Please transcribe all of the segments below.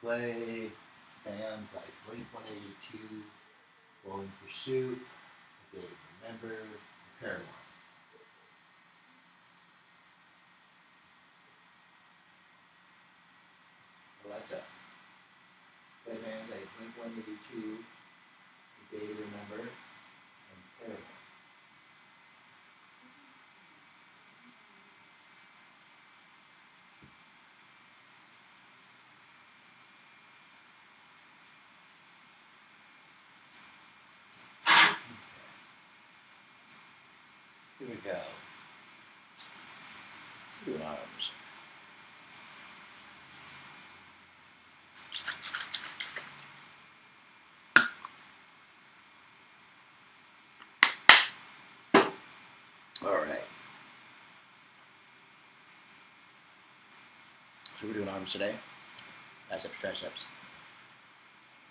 play bands like Blink-182, Bowling for Soup, A Day to Remember, and Paramore. Alexa, play bands like Blink-182, A Day to Remember, and Paramore. Here we go. Doing arms. All right. So we're doing arms today. Biceps, triceps.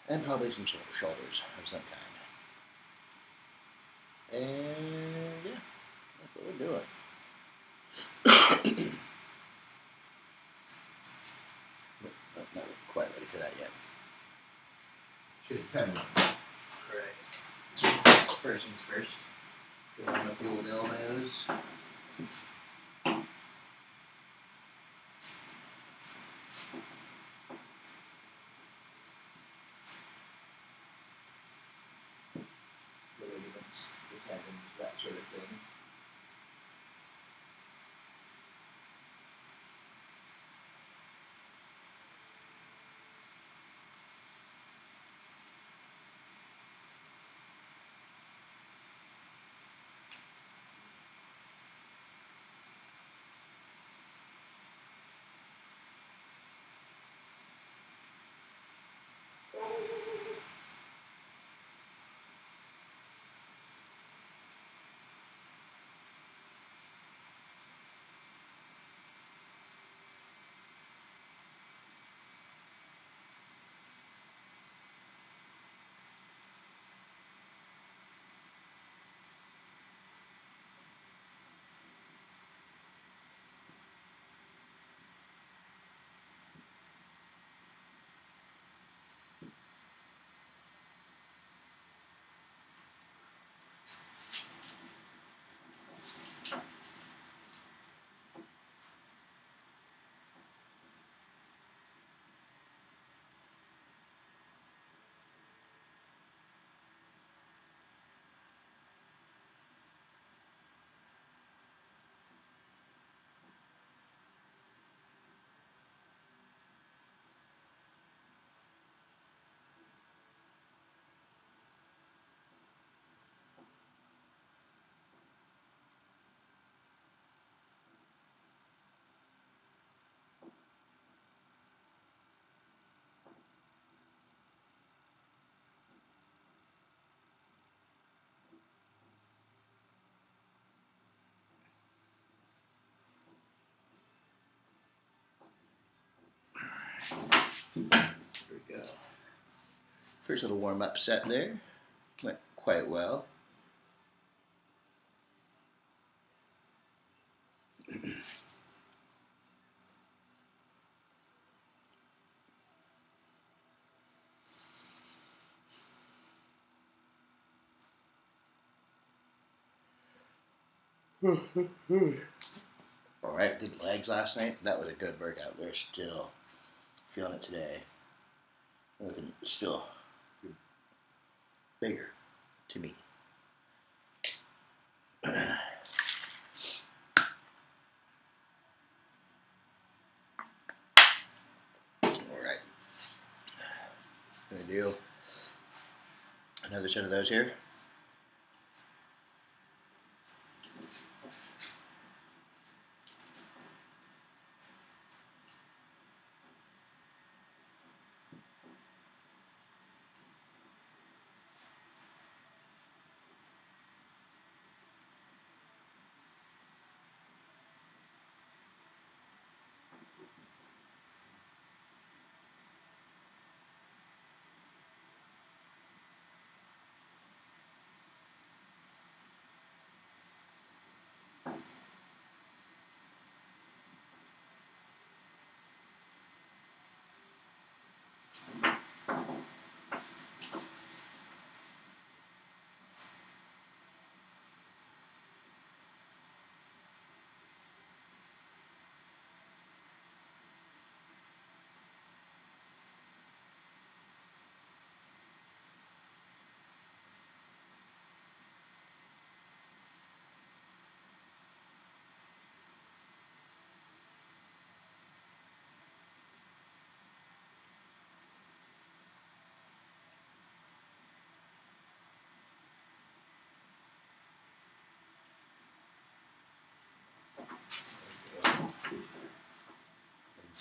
And probably some shoulders of some kind. And yeah, that's what we're doing. Not quite ready for that yet. Should pen one. Right. First things first. Go on with the old elbows. The ligaments, the tendons, that sort of thing. There we go. First little warm-up set there. Went quite well. Alright, did legs last night. That was a good workout. They're still feeling it today. Looking still bigger to me. Alright. Gonna do another set of those here.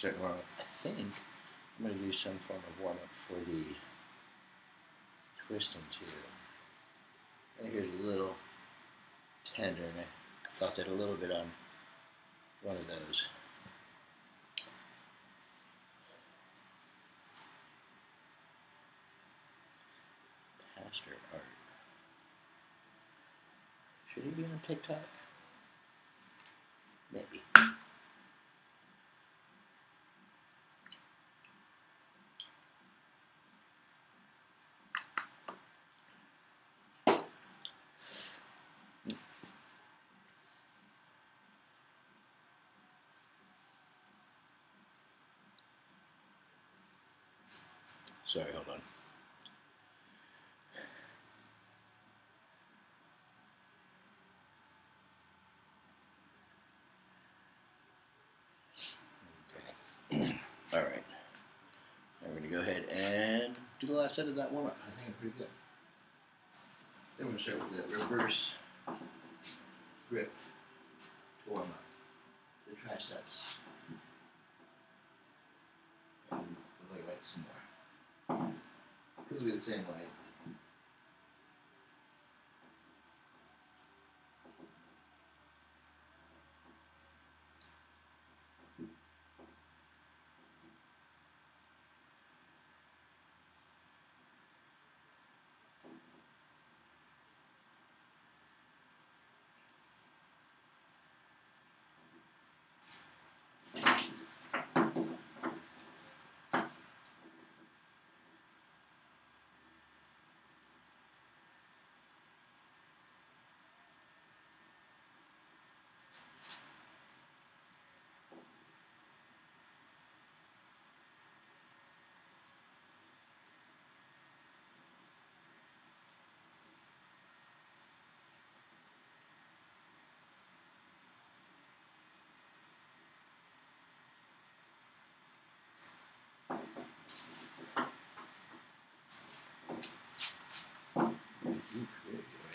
I think I'm going to do some form of warm up for the twisting too. Right here's a little tender, and I felt it a little bit on one of those. Pastor Art. Should he be on TikTok? Maybe. Sorry, hold on. Okay. All right. Now we're going to go ahead and do the last set of that warm up. I think I'm pretty good. Then we're going to start with the reverse grip warm up. The triceps. And the leg right some more. This will be the same way.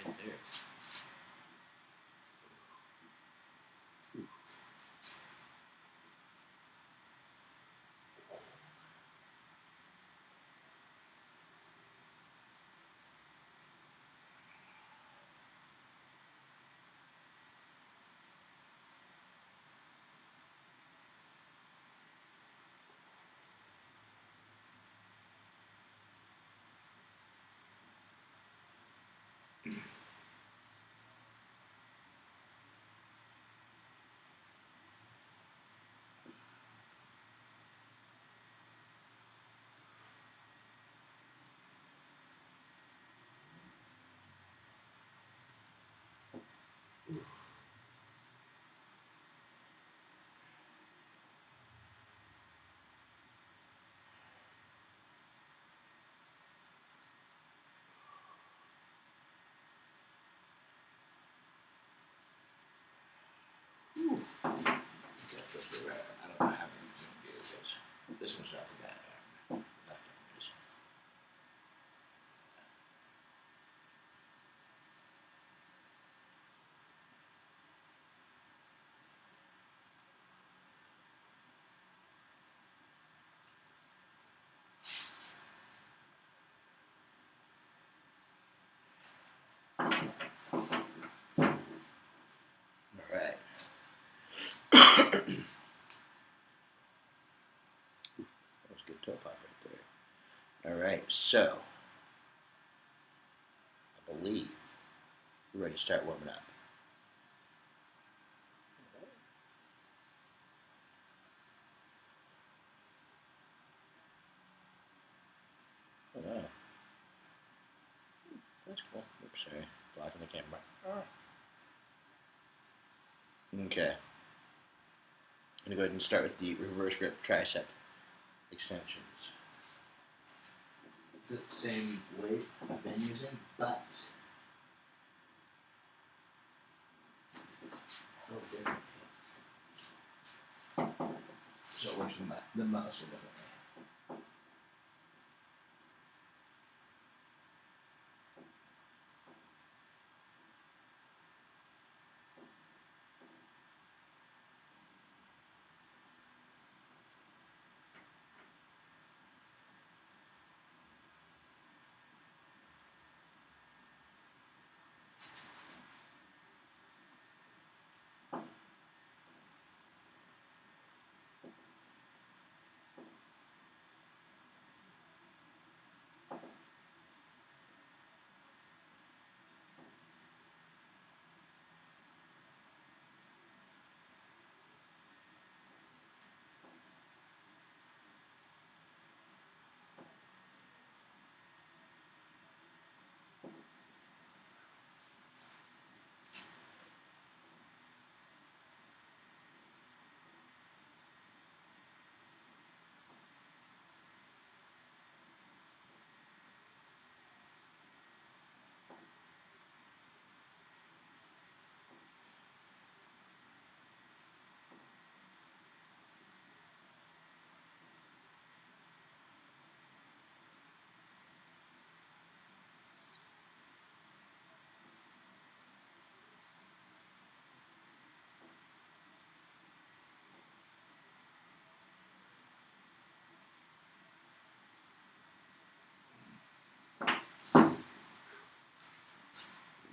Right there. Ooh. I don't know how many it's going to be because this one's not too bad. Left arm is. All right. That was a good toe pop right there. All right, so I believe we're ready to start warming up. Sorry, blocking the camera. Okay. I'm going to go ahead and start with the reverse grip tricep extensions. It's the same weight I've been using, but a little different. So it works the muscle differently.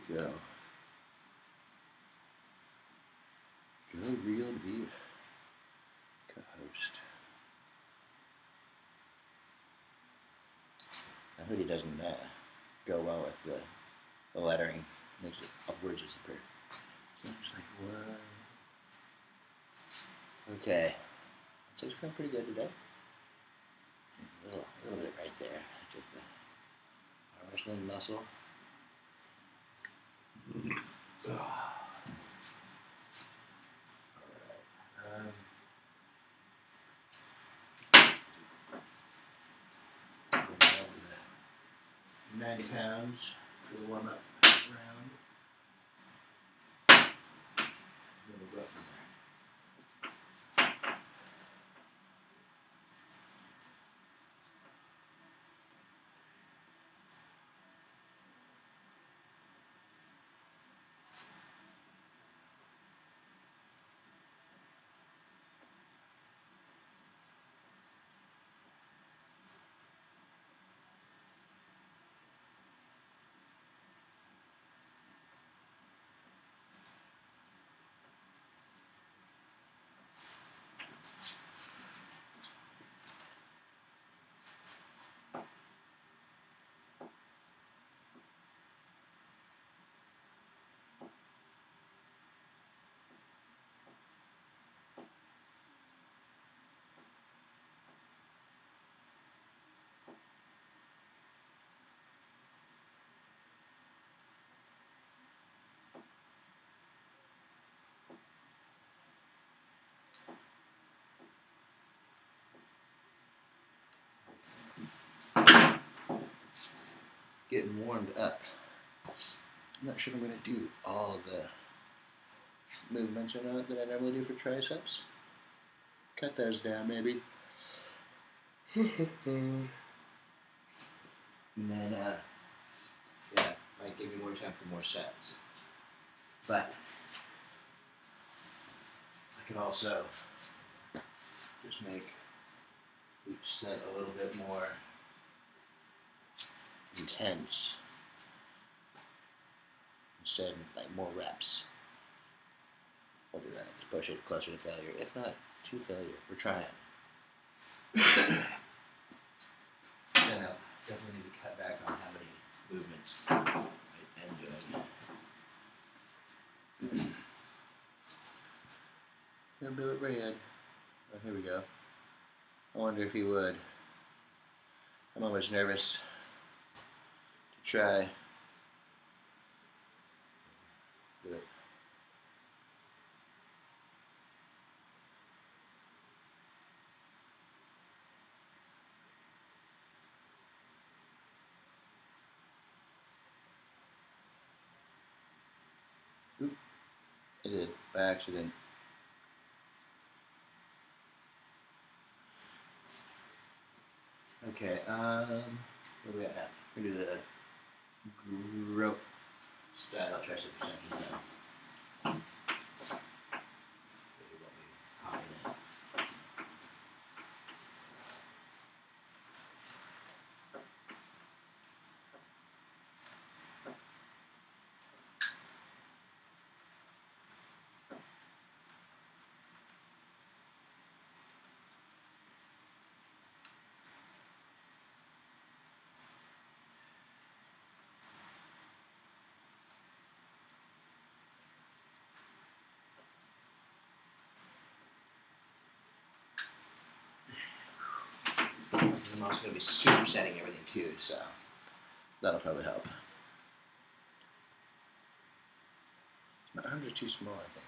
Go. Go real deep. Co-host. That hoodie doesn't go well with the lettering. Makes it upwards disappear. So I'm just like, whoa. Okay. So it's feeling pretty good today. A little bit right there. It's like the arm muscle. Alright. 90 pounds for the warm-up round. Then we'll go from there. Getting warmed up. I'm not sure if I'm going to do all the movements or not that I normally do for triceps. Cut those down maybe. And then, yeah, might give me more time for more sets. But I could also just make each set a little bit more intense. Instead, like more reps. We'll do that to push it closer to failure, if not to failure. We're trying. Then I'll definitely need to cut back on how many movements I am doing. Gonna do it red. Oh, here we go. I wonder if he would. I'm always nervous to try I did, by accident. Okay, where are we at now? We're gonna do the rope style tricep extensions now. I'm also going to be supersetting everything too, so that'll probably help. My arms are too small, I think.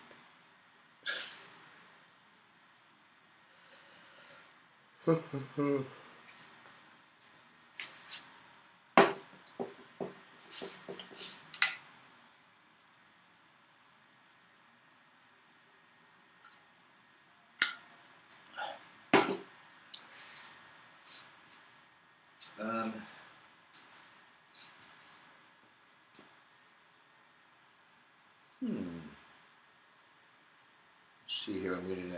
Let's see here what I'm going to do now.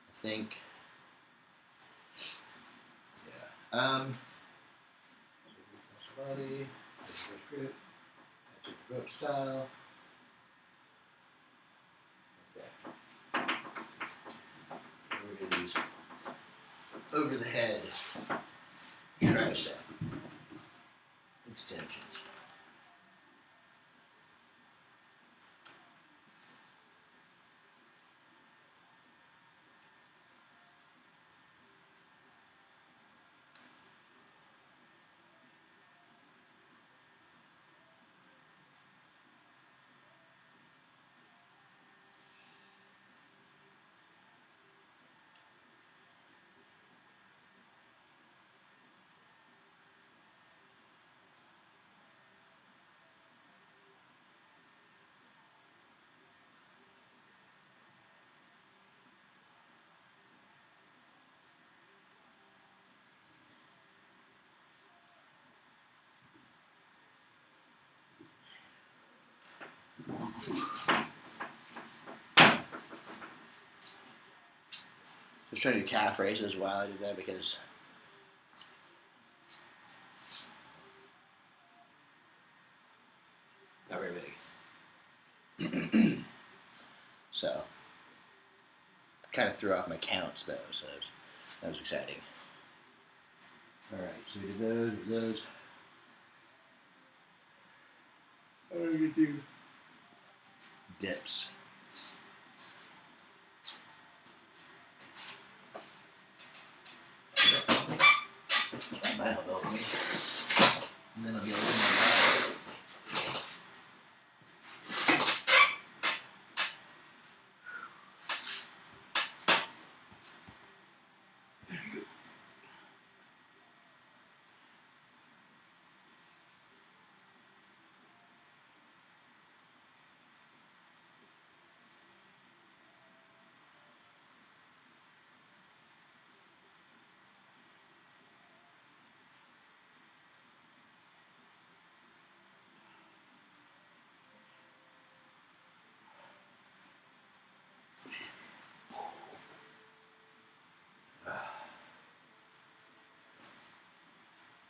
I think, yeah. Body, grip, rope style. Okay. We're going to use over the head tricep extensions. I was trying to do calf raises while I did that because not very big. So kind of threw off my counts though, so that was exciting. Alright, so we did those. How do we do dips? That might help me. And then I'll be able to do my back. There we go.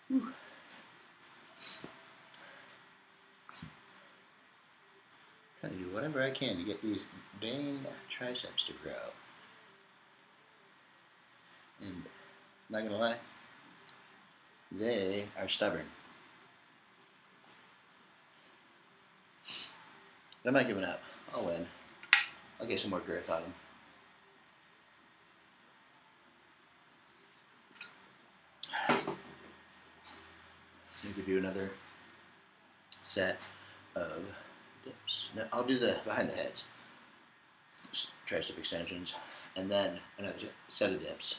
Whew. Trying to do whatever I can to get these dang triceps to grow. And not gonna lie, they are stubborn. But I'm not giving up. I'll win. I'll get some more girth on them. Maybe do another set of dips. No, I'll do the behind the heads, tricep extensions, and then another set of dips.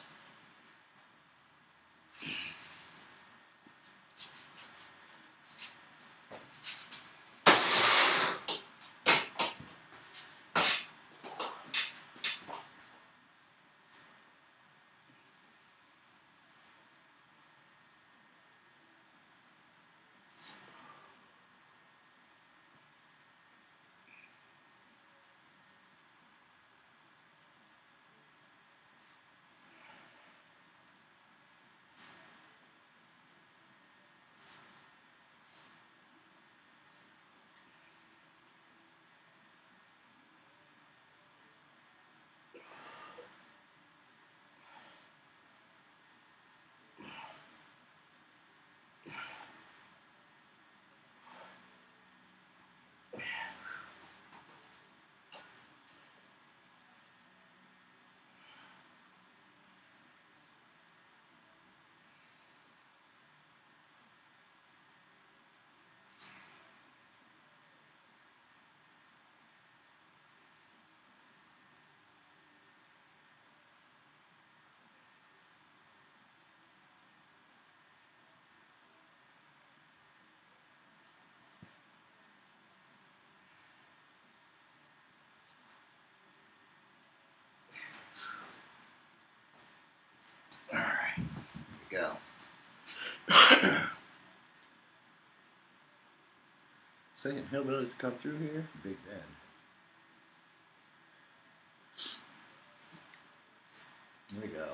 go. Second hillbillies come through here. Big Ben. There we go.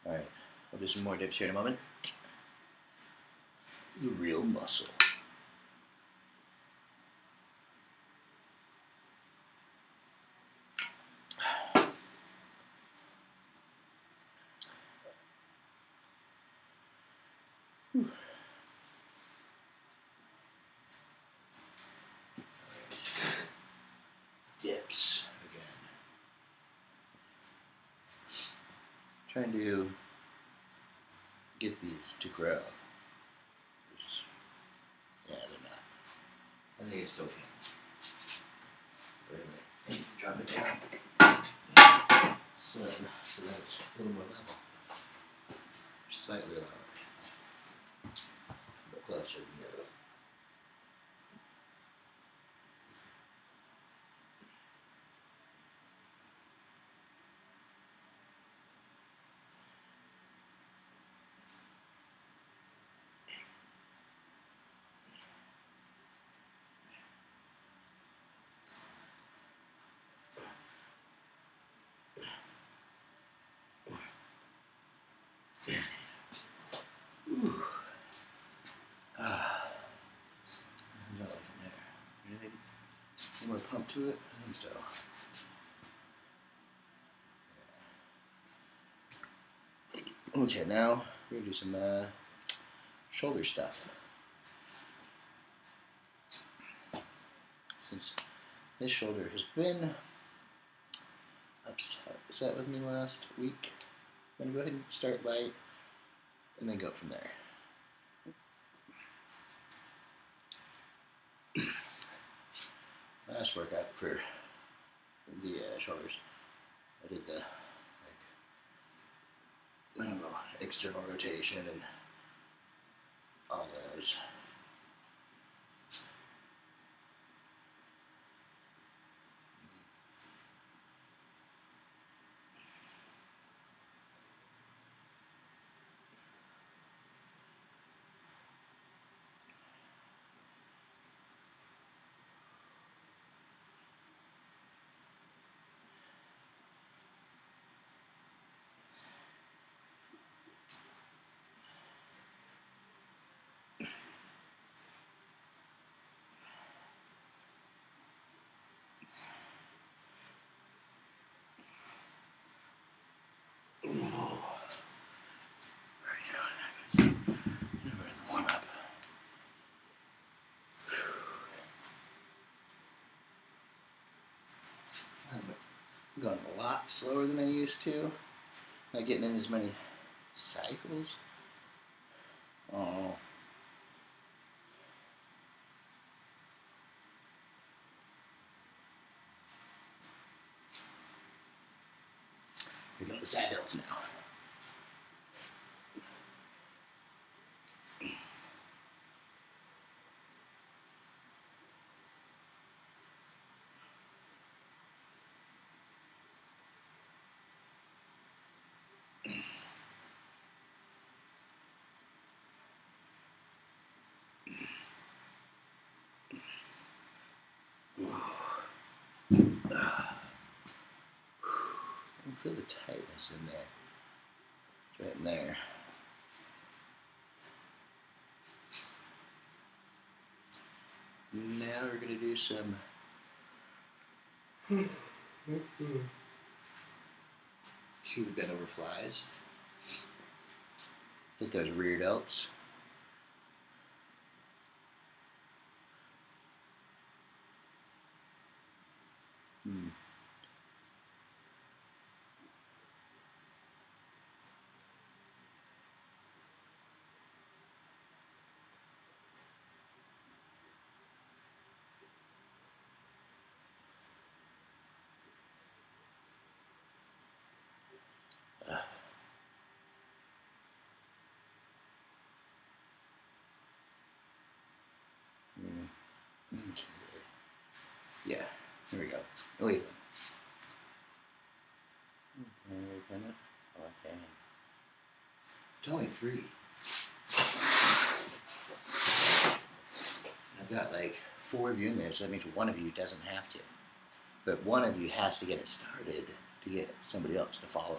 Alright, we'll do some more dips here in a moment. The real muscle. Whew. Dips again. Trying to get these to grow. Yeah, they're not. I think it's still can. Wait a minute. Drop it down. So that's a little more level. Slightly lower. But closer than the other. Ooh. Ah. How's that looking there? Anything more pump to it? I think so. Okay, now we're gonna do some shoulder stuff. Since this shoulder has been upset with me last week, I'm gonna go ahead and start light and then go up from there. Last workout for the shoulders, I did the external rotation and all those. Warm up. I'm going a lot slower than I used to. Not getting in as many cycles. Oh. Here go the side delts now. I can feel the tightness in there. It's right in there. Now we're going to do some cube bent over flies. Hit those rear delts. Yeah, here we go. Wait. Okay, Can it? Oh, I can. It's only 3. I've got like 4 of you in there, so that means one of you doesn't have to. But one of you has to get it started to get somebody else to follow.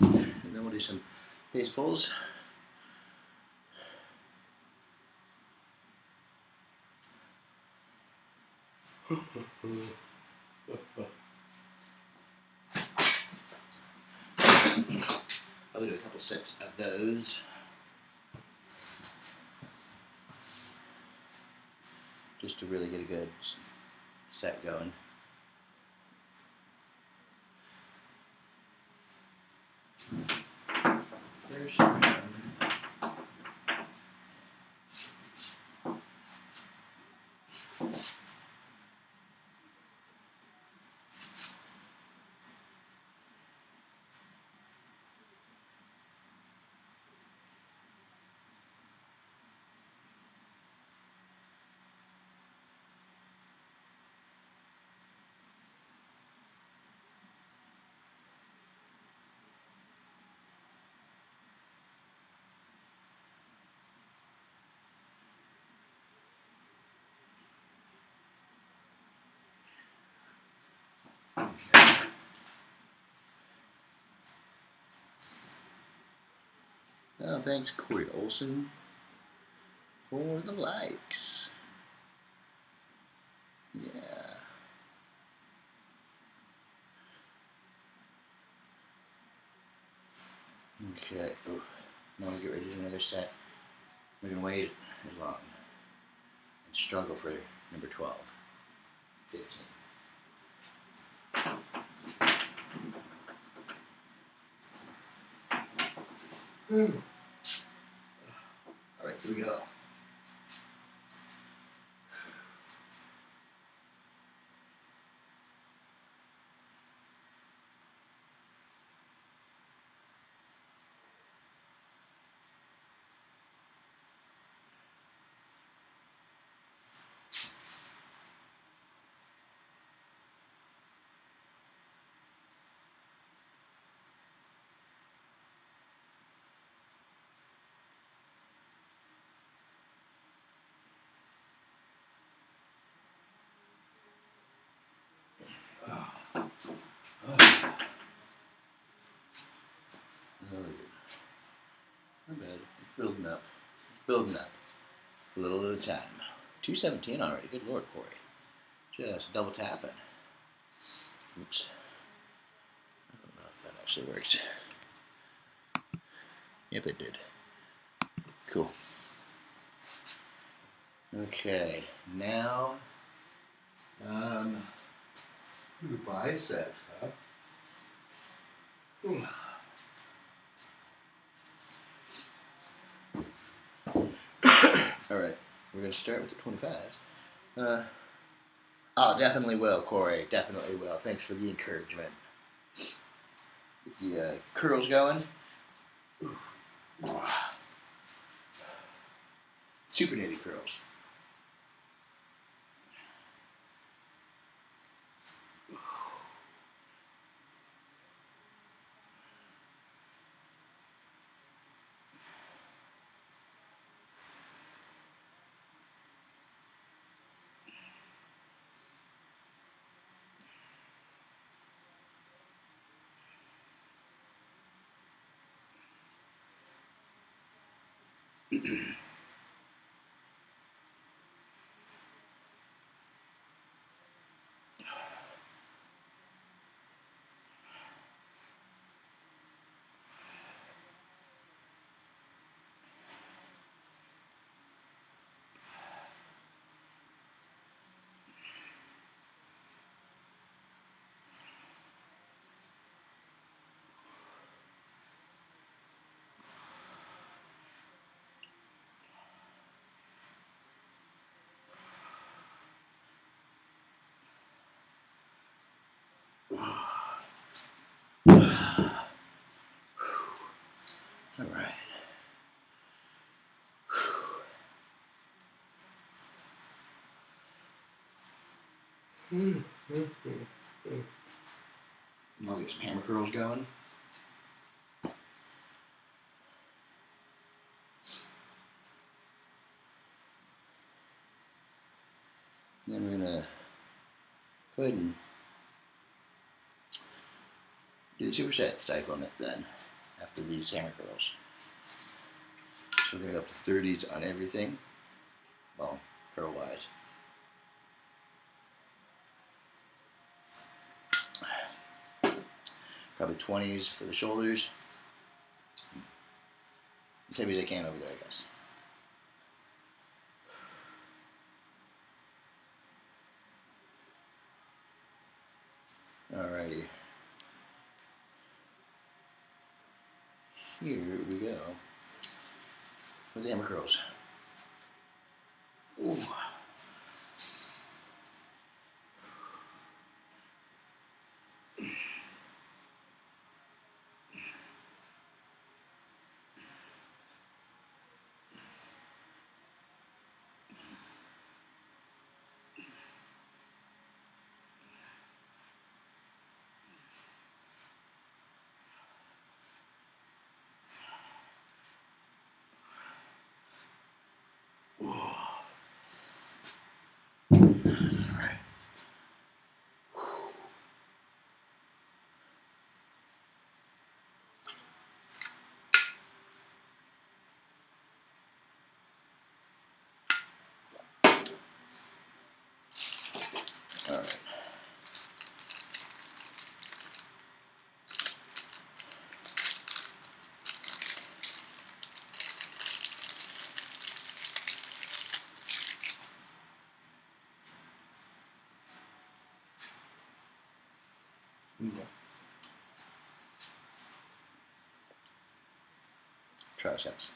And then we'll do some face pulls. I'll do a couple sets of those. Just to really get a good set going. First round. Okay. Oh, thanks, Corey Olson, for the likes. Yeah. Okay. Oh, now we'll get ready to do another set. We're going to wait as long and struggle for number 12. 15. All right, here we go. Oh. Oh. Not bad. It's building up. It's building up. A little at a time. 217 already. Good Lord, Corey. Just double tapping. Oops. I don't know if that actually works. Yep, it did. Cool. Okay, now, biceps, huh? All right, we're going to start with the 25s. Oh, definitely will, Corey. Definitely will. Thanks for the encouragement. Get the curls going. Super nitty curls. I'll get some hammer curls going. Then we're gonna go ahead and do the superset cycle on it then, after these hammer curls. So we're gonna go up to 30s on everything, well, curl wise. Probably 20s for the shoulders. As heavy as I can over there, I guess. Alrighty. Here we go with the hammer curls. Ooh. Alright. Alright. Okay. Triceps.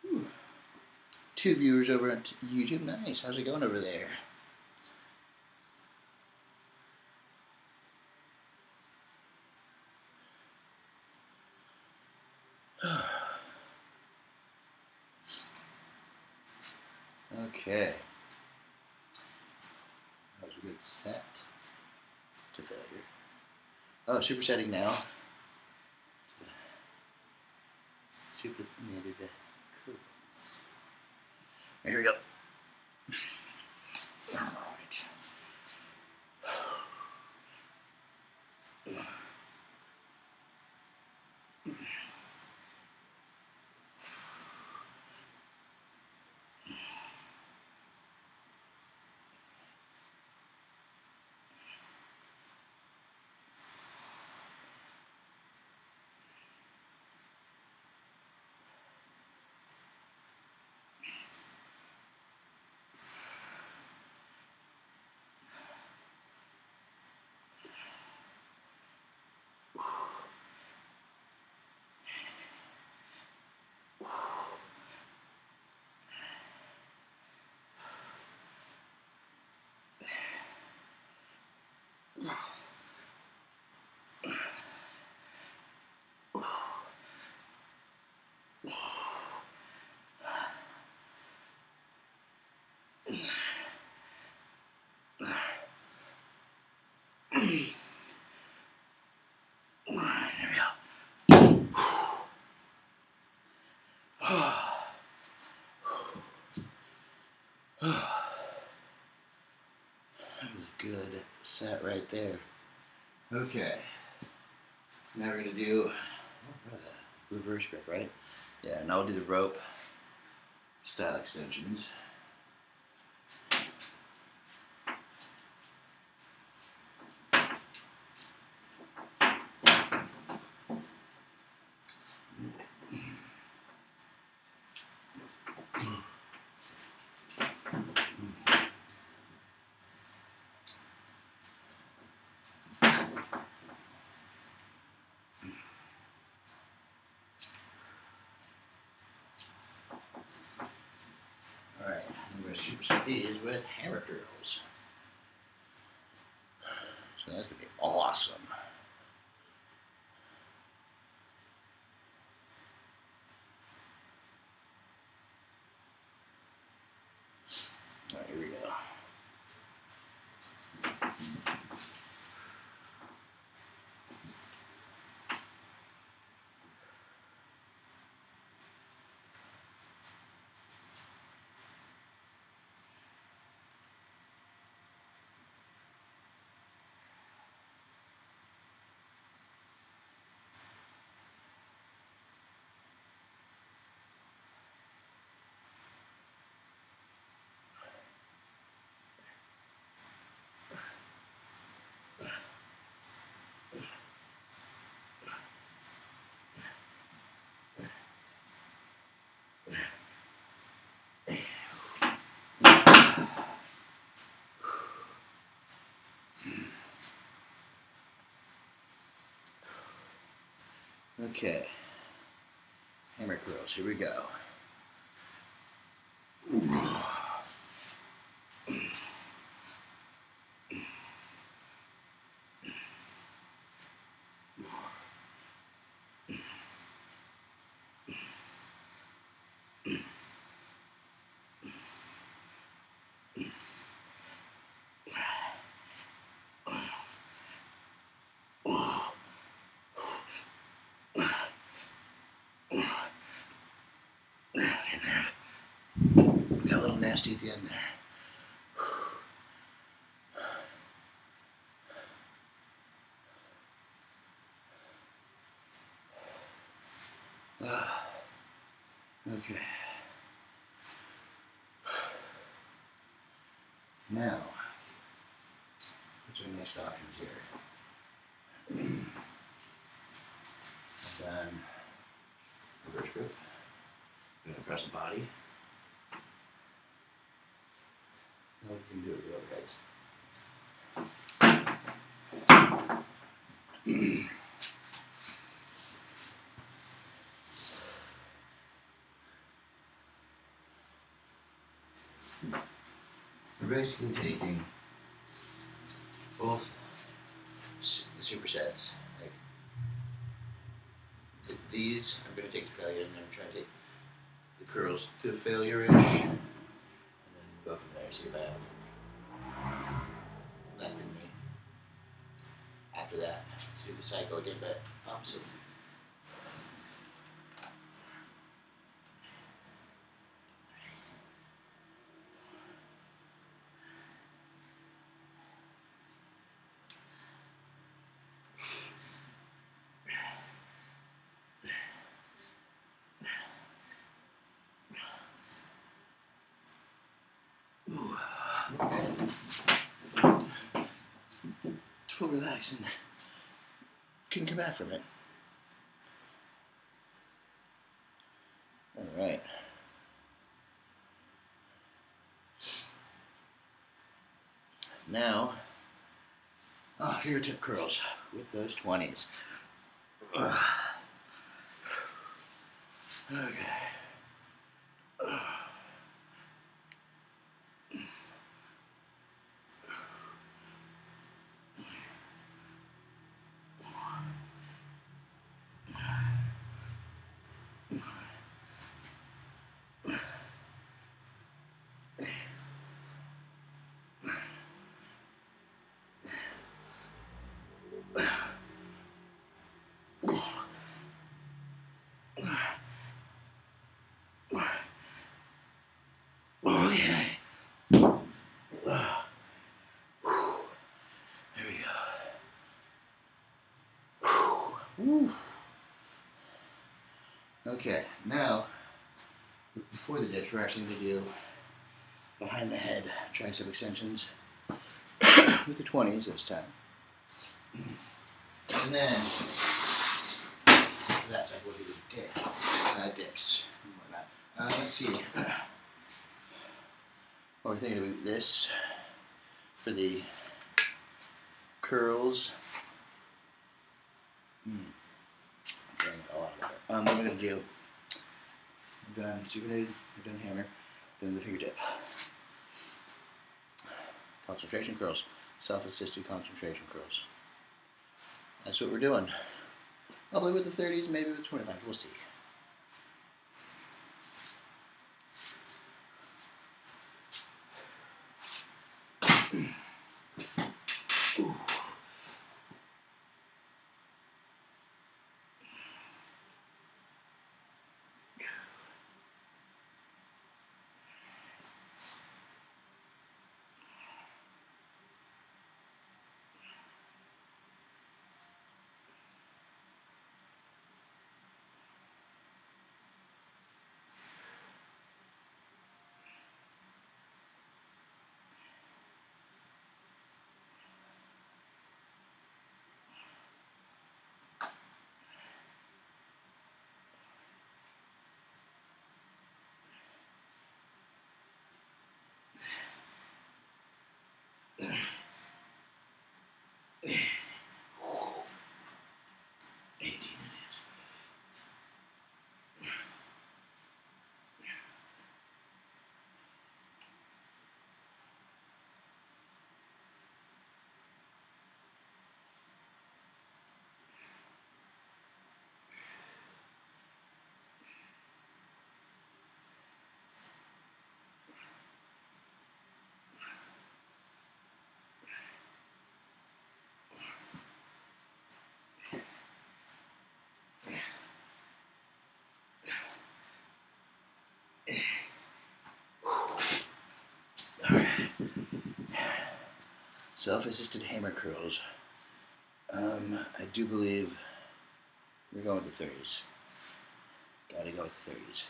Whew. 2 viewers over on YouTube. Nice. How's it going over there? Okay. That was a good set to failure. Oh, supersetting now. Super knitted curls. Here we go. All right. That was a good set right there. Okay. Now we're going to do reverse grip, right? Yeah, now we'll do the rope style extensions. Alright, I'm going to superset these with hammer curls. So that's going to be awesome. Alright, here we go. Okay, hammer curls, here we go. Got a little nasty at the end there. Okay. Now, what's our next options here? I've done reverse grip. I'm going to press the body. Now we can do it with overheads. We're basically taking both the supersets. Like these, I'm going to take to failure, and then I'm trying to take the curls to failure-ish, and then go from there. See if I have left in me. After that, let's do the cycle again, but opposite. Okay. Full relax and couldn't come back from it. All right. Now, fingertip curls with those 20s. Okay. There we go. Woo. Okay, now, before the dips, we're actually going to do behind the head tricep extensions with the 20s this time. And then, that's like what we did. Dips and whatnot. Let's see. What we're thinking about this for the curls. Getting it all out of water. What am I going to do? I've done supinated, I've done hammer, then the fingertip. Concentration curls. Self-assisted concentration curls. That's what we're doing. Probably with the 30s, maybe with 25s. We'll see. Self-assisted hammer curls. I do believe we're going with the 30s. Gotta go with the 30s.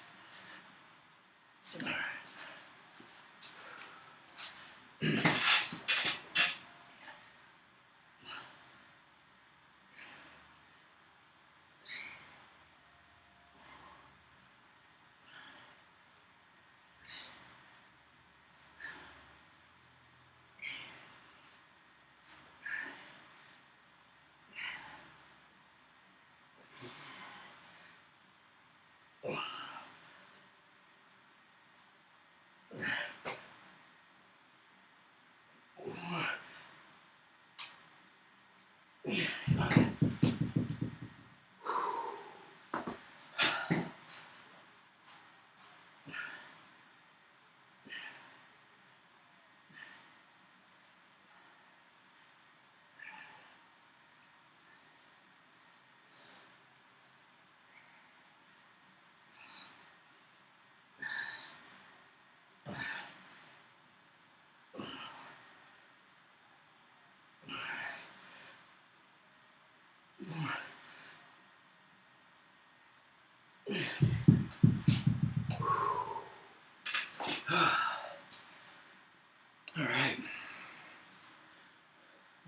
All right.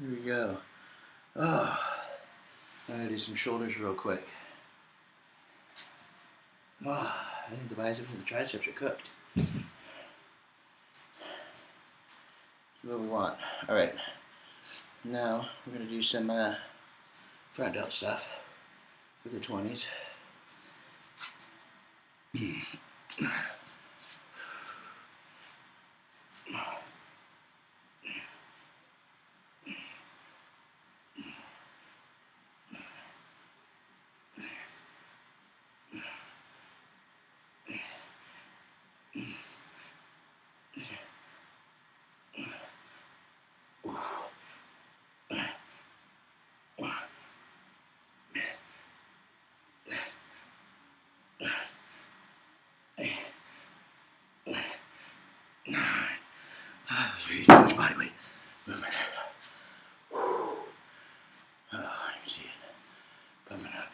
Here we go. Oh, I'm gonna do some shoulders real quick. Oh, I think the biceps and the triceps are cooked. That's what we want. All right. Now we're gonna do some front delt stuff with the 20s. too much body weight movement. Oh, you can see it pumping up.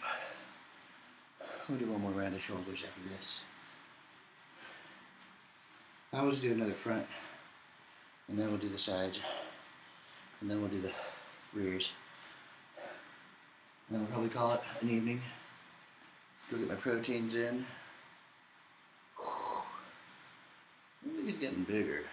We'll do one more round of shoulders after this. I always do another front, and then we'll do the sides, and then we'll do the rears. And then we'll probably call it an evening. Go get my proteins in. Really getting bigger.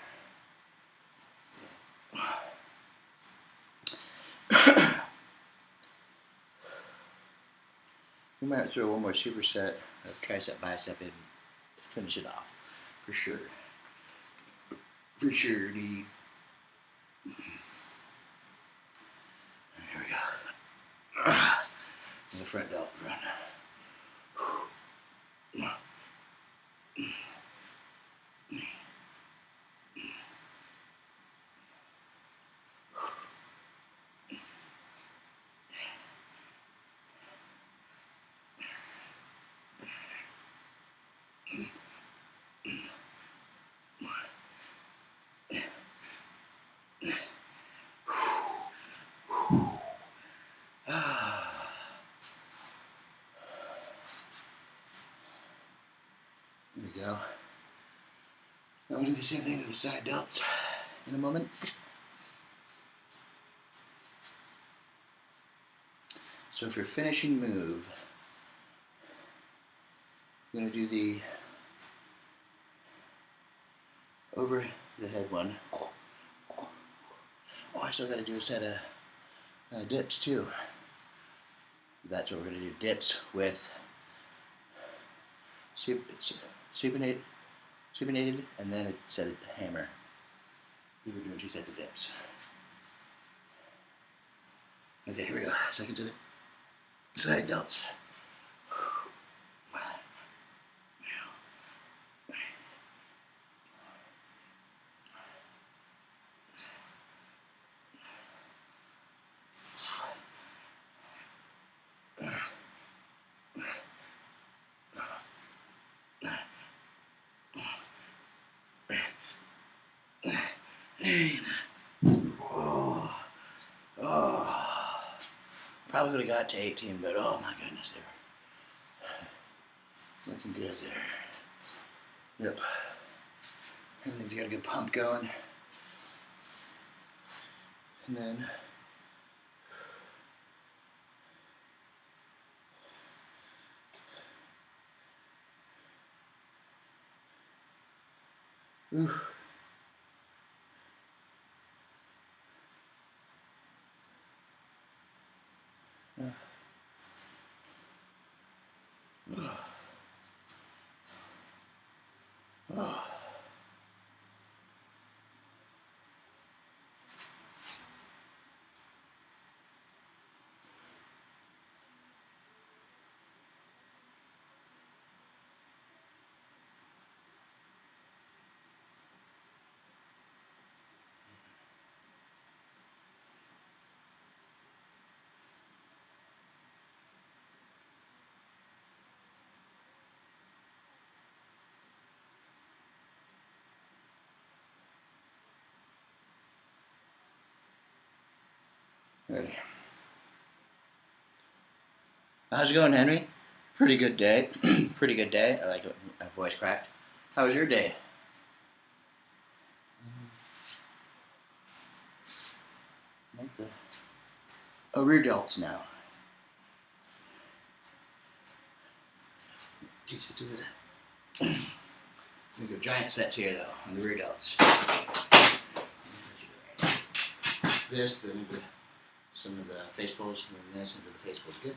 We might throw one more superset of tricep bicep in to finish it off, for sure. For sure, dude. Here we go. And the front delt run. There we go. Now we'll do the same thing to the side delts in a moment. So for finishing move, I'm going to do the over the head one. Oh, I still got to do a set of dips too. That's what we're going to do. Dips with supinated and then a set of hammer. We were doing 2 sets of dips. Okay, here we go. Second set of side delts. Probably would have got to 18, but oh my goodness, they're looking good there. Yep. Everything's got a good pump going. And then oof. Oh. Ready. How's it going, Henry? Pretty good day. Pretty good day. I like it. My voice cracked. How was your day? Like the rear delts now. We go giant sets here though on the rear delts. This, then some of the face pulls, and then this into the face pulls. Good.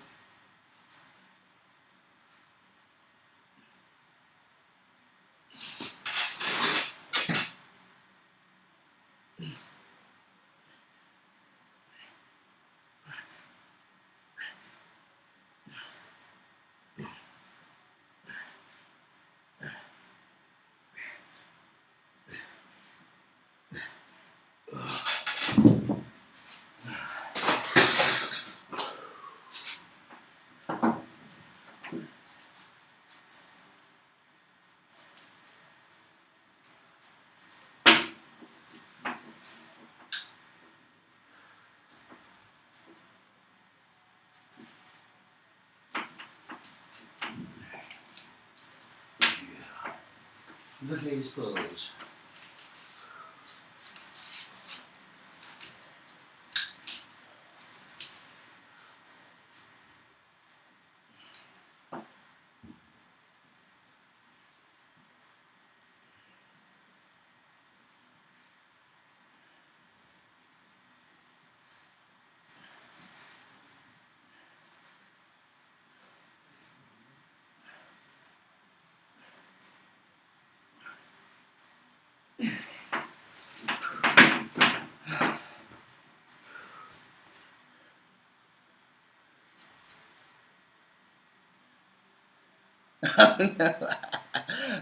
the face pose.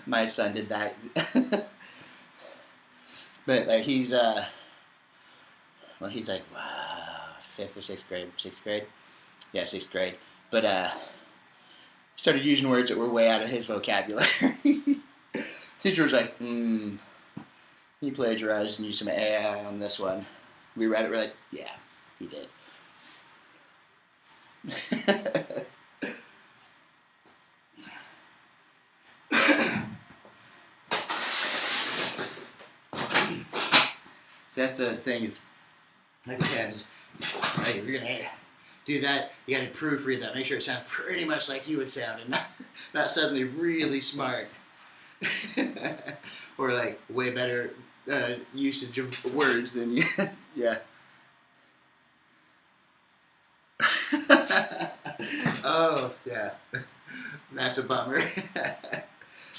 My son did that. But like he's he's like wow, fifth or sixth grade, yeah, sixth grade. But started using words that were way out of his vocabulary. Teacher was like, he plagiarized and used some AI on this one. We read it, we're like, yeah, he did. So that's the thing is, like I said, right, if you're going to do that, you got to proofread that. Make sure it sounds pretty much like you would sound and not suddenly really smart. Or like way better usage of words than you. Yeah. Oh, yeah. That's a bummer.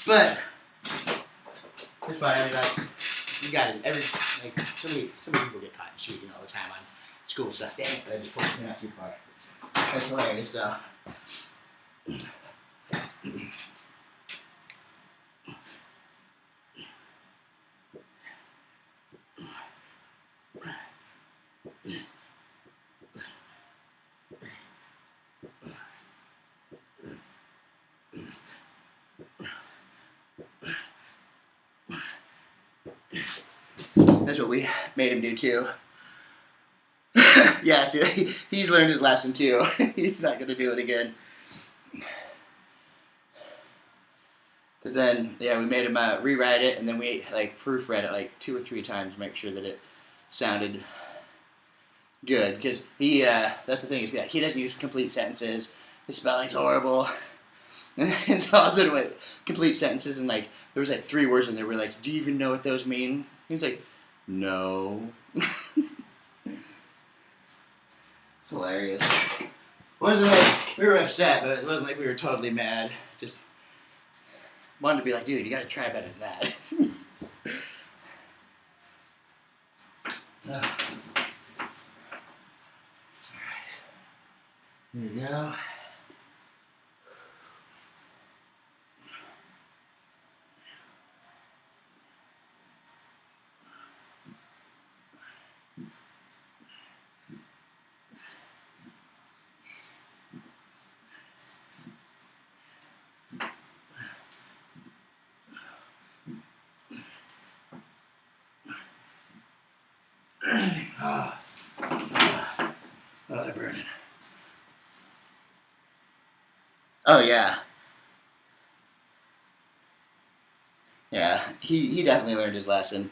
But it's fine. I mean, like, you got it. So many people get caught cheating all the time on school stuff. Dang it, I just pulled me not too far. That's hilarious. So. That's what we made him do too. Yeah, see, he's learned his lesson too. He's not going to do it again. Because then, yeah, we made him rewrite it, and then we like proofread it like 2 or 3 times, make sure that it sounded good. Because that's the thing is that he doesn't use complete sentences. His spelling's horrible. And so all of a sudden went complete sentences, and like there was like 3 words in there. We're like, do you even know what those mean? He's like, no. It's hilarious. It wasn't like we were upset, but it wasn't like we were totally mad. Just wanted to be like, dude, you got to try better than that. All right. There you go. Oh, they're burning. Oh, yeah. Yeah, he definitely learned his lesson.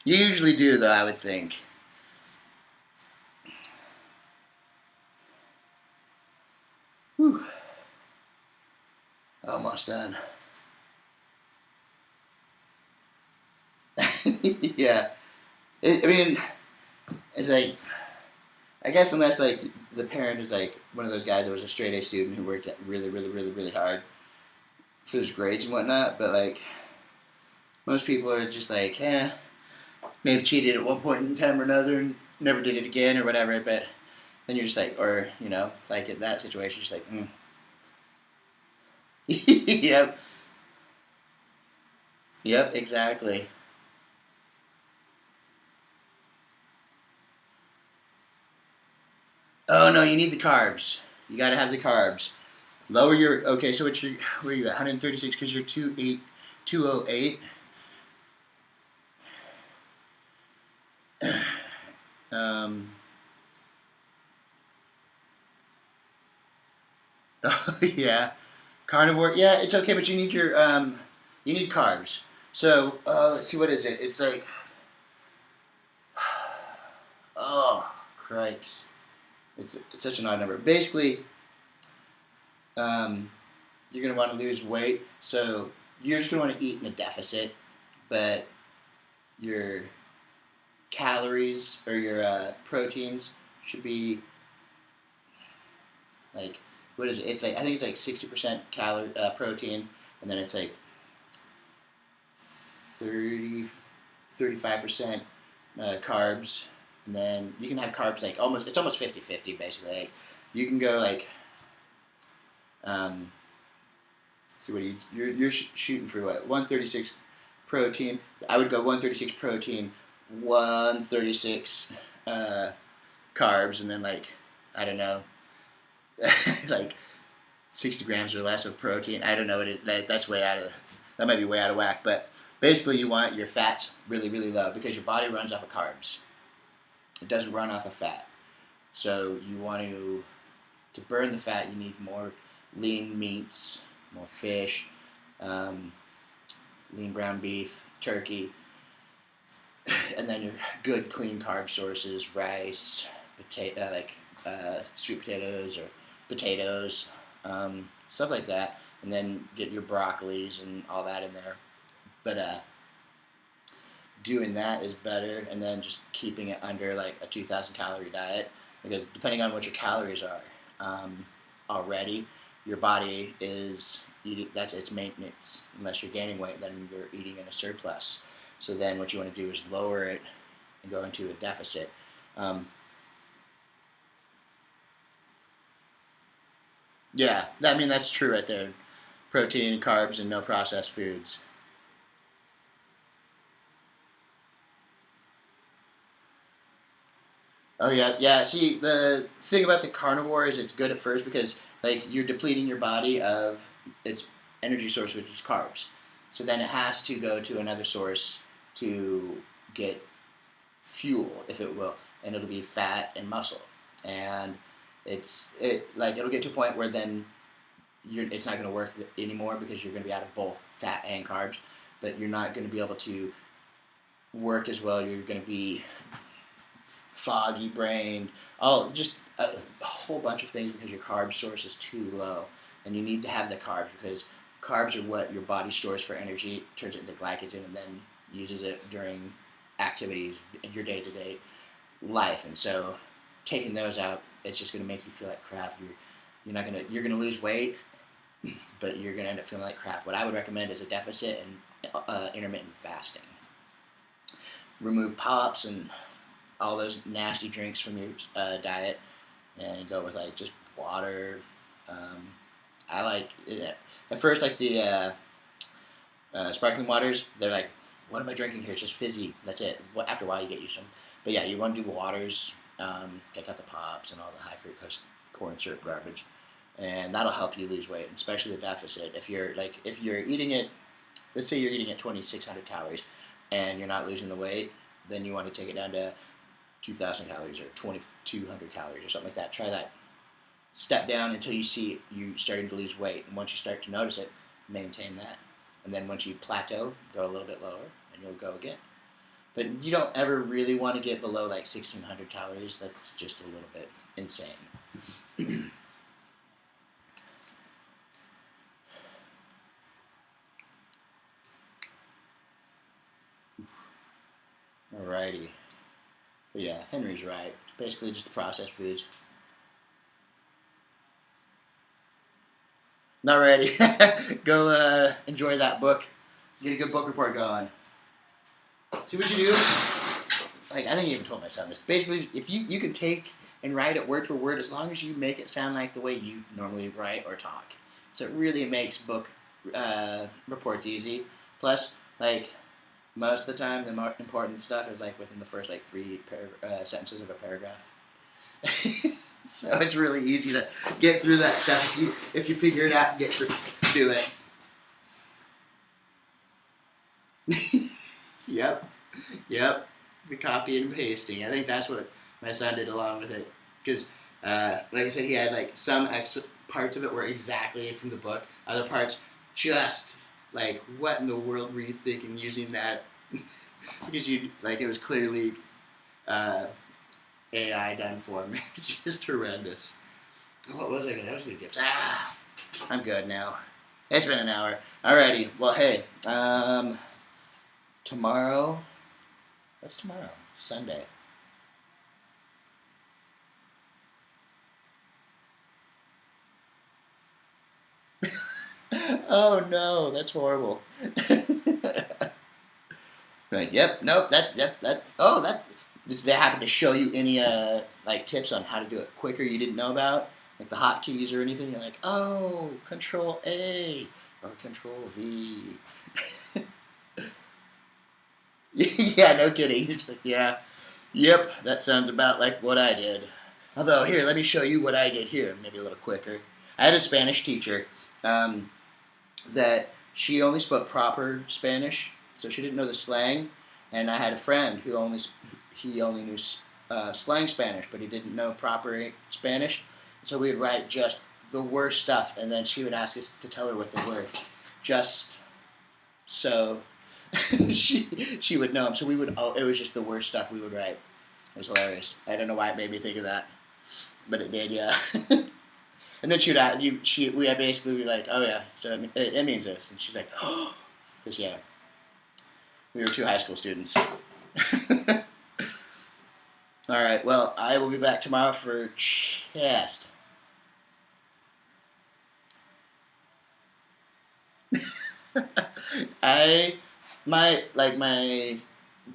You usually do, though, I would think. Whew. Almost done. Yeah. I mean, it's like, I guess unless like the parent is like one of those guys that was a straight A student who worked really, really, really, really hard for his grades and whatnot, but like most people are just like, may have cheated at one point in time or another and never did it again or whatever, but then you're just like, or, you know, like in that situation, just like, Yep. Yep, exactly. Oh no, you need the carbs. You gotta have the carbs. Lower your, okay, so what's your, where are you at? 136 because you're 208. Um, oh, yeah. Carnivore, yeah, it's okay, but you need your, you need carbs. So let's see, what is it? It's like, oh Christ, it's such an odd number. Basically, you're gonna want to lose weight, so you're just gonna want to eat in a deficit, but your calories or your proteins should be like, what is it? It's like, I think it's like 60% calorie protein, and then it's like 35% carbs, and then you can have carbs like it's almost 50-50 basically. Like you can go like see what you're shooting for, what, 136 protein. I would go 136 protein, 136 carbs, and then like, I don't know, like 60 grams or less of protein. I don't know what that might be way out of whack, but basically you want your fats really, really low because your body runs off of carbs. It doesn't run off of fat. So you want to burn the fat, you need more lean meats, more fish, lean ground beef, turkey, and then your good clean carb sources, rice, sweet potatoes or potatoes, stuff like that, and then get your broccolis and all that in there. But doing that is better, and then just keeping it under like a 2,000 calorie diet, because depending on what your calories are already, your body is eating, that's its maintenance. Unless you're gaining weight, then you're eating in a surplus. So then what you want to do is lower it and go into a deficit. Yeah, I mean, that's true right there. Protein, carbs, and no processed foods. Oh yeah, yeah. See, the thing about the carnivore is it's good at first because like you're depleting your body of its energy source, which is carbs. So then it has to go to another source to get fuel, if it will, and it'll be fat and muscle. And it'll get to a point where then it's not going to work anymore because you're going to be out of both fat and carbs, but you're not going to be able to work as well. You're going to be foggy brained, just a whole bunch of things because your carb source is too low, and you need to have the carbs because carbs are what your body stores for energy, turns it into glycogen, and then uses it during activities in your day-to-day life. And so taking those out, it's just going to make you feel like crap. You're gonna lose weight, but you're going to end up feeling like crap. What I would recommend is a deficit and intermittent fasting. Remove pops and all those nasty drinks from your diet, and go with like just water. I like it. At first, like the sparkling waters, they're like, what am I drinking here? It's just fizzy. That's it. After a while, you get used to them. But yeah, you want to do waters. Take out the pops and all the high fructose corn syrup garbage, and that'll help you lose weight, especially the deficit. If you're eating it, let's say you're eating at 2,600 calories, and you're not losing the weight, then you want to take it down to 2,000 calories or 2,200 calories or something like that. Try that. Step down until you see you starting to lose weight, and once you start to notice it, maintain that. And then once you plateau, go a little bit lower, and you'll go again. But you don't ever really want to get below like 1,600 calories. That's just a little bit insane. Alrighty. But yeah, Henry's right. It's basically just the processed foods. Not ready. Go enjoy that book. Get a good book report going. See what you do? Like, I think I even told my son this. Basically, if you can take and write it word for word, as long as you make it sound like the way you normally write or talk. So it really makes book reports easy. Plus, like, most of the time, the more important stuff is like within the first like three sentences of a paragraph. So it's really easy to get through that stuff if you figure it out and get through, do it. Yep. The copy and pasting. I think that's what my son did along with it, because like I said, he had like some extra parts of it were exactly from the book. Other parts just like, what in the world were you thinking using that? Because it was clearly AI done for me. Just horrendous. What was I going to? I was going to get. I'm good now. It's been an hour. Alrighty. Well, hey. Tomorrow. What's tomorrow? Sunday. Oh no, that's horrible. Like, yep, nope, that. Oh, that's. Did they happen to show you any like tips on how to do it quicker you didn't know about, like the hotkeys or anything? You're like, oh, Control A or Control V. Yeah, no kidding. You're just like, yeah, yep, that sounds about like what I did. Although, here, let me show you what I did here, maybe a little quicker. I had a Spanish teacher um, that she only spoke proper Spanish, so she didn't know the slang. And I had a friend who he only knew slang Spanish, but he didn't know proper Spanish. So we would write just the worst stuff, and then she would ask us to tell her what they were, just so she would know them. So we would. Oh, it was just the worst stuff we would write. It was hilarious. I don't know why it made me think of that, but it did. Yeah. And then she would we had basically be like, oh yeah, so it means this, and she's like, oh, because yeah, we were two high school students. All right, well, I will be back tomorrow for chest. My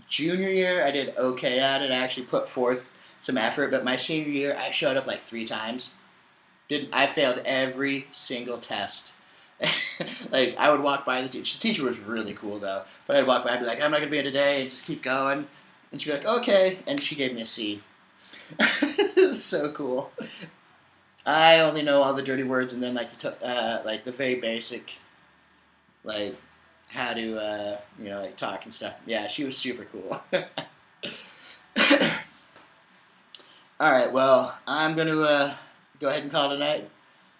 junior year, I did okay at it. I actually put forth some effort, but my senior year, I showed up like 3 times. I failed every single test. Like, I would walk by the teacher. The teacher was really cool though, but I'd walk by, I'd be like, I'm not gonna be in today, and just keep going. And she'd be like, okay, and she gave me a C. It was so cool. I only know all the dirty words, and then like the very basic, like how to like talk and stuff. Yeah, she was super cool. All right, well, I'm gonna go ahead and call it a night.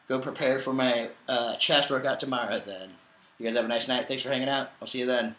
Go prepare for my chest workout tomorrow. Then you guys have a nice night. Thanks for hanging out. I'll see you then.